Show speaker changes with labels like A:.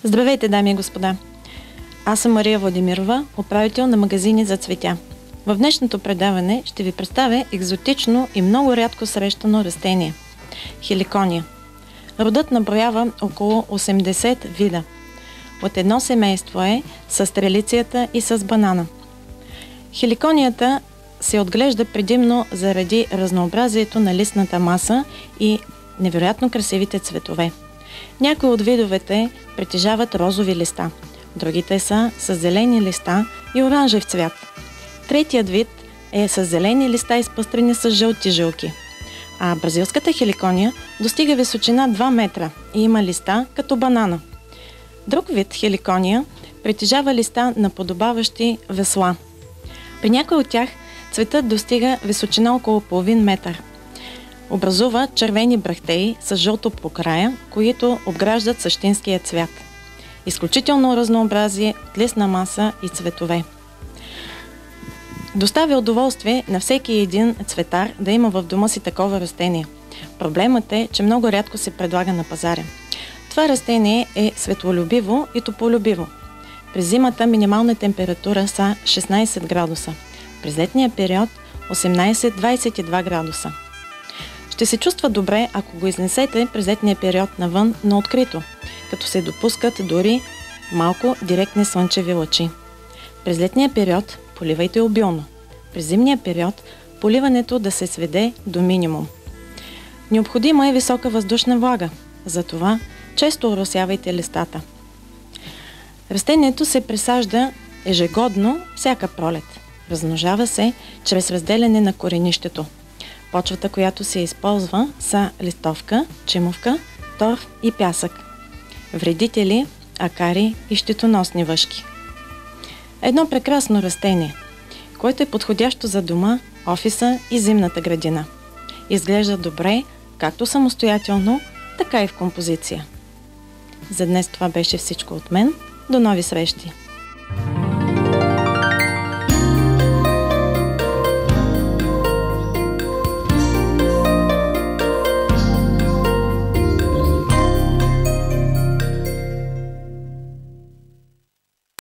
A: Здравейте, дами и господа! Аз съм Мария Владимирова, управител на магазини за цветя. В днешното предаване ще ви представя екзотично и много рядко срещано растение – хеликония. Родът наброява около 80 вида. От едно семейство е с стрелицията и с банана. Хеликонията се отглежда предимно заради разнообразието на листната маса и невероятно красивите цветове. Някои от видовете притежават розови листа, другите са с зелени листа и оранжев цвят. Третият вид е с зелени листа, изпъстрени с жълти жилки. А бразилската хеликония достига височина 2 метра и има листа като банана. Друг вид хеликония притежава листа, наподобаващи весла. При някои от тях цветът достига височина около половин метър. Образува червени брахтеи с жълто по края, които обграждат същинския цвят. Изключително разнообразие от листна маса и цветове. Доставя удоволствие на всеки един цветар да има в дома си такова растение. Проблемът е, че много рядко се предлага на пазара. Това растение е светлолюбиво и топлолюбиво. През зимата минимална температура са 16 градуса. През летния период 18-22 градуса. Ще се чувства добре, ако го изнесете през летния период навън на открито, като се допускат дори малко директни слънчеви лъчи. През летния период поливайте обилно. През зимния период поливането да се сведе до минимум. Необходима е висока въздушна влага, затова често оросявайте листата. Растението се пресажда ежегодно всяка пролет. Размножава се чрез разделяне на коренището. Почвата, която се използва, са листовка, чимовка, торф и пясък. Вредители, акари и щитоносни въшки. Едно прекрасно растение, което е подходящо за дома, офиса и зимната градина. Изглежда добре, както самостоятелно, така и в композиция. За днес това беше всичко от мен. До нови срещи!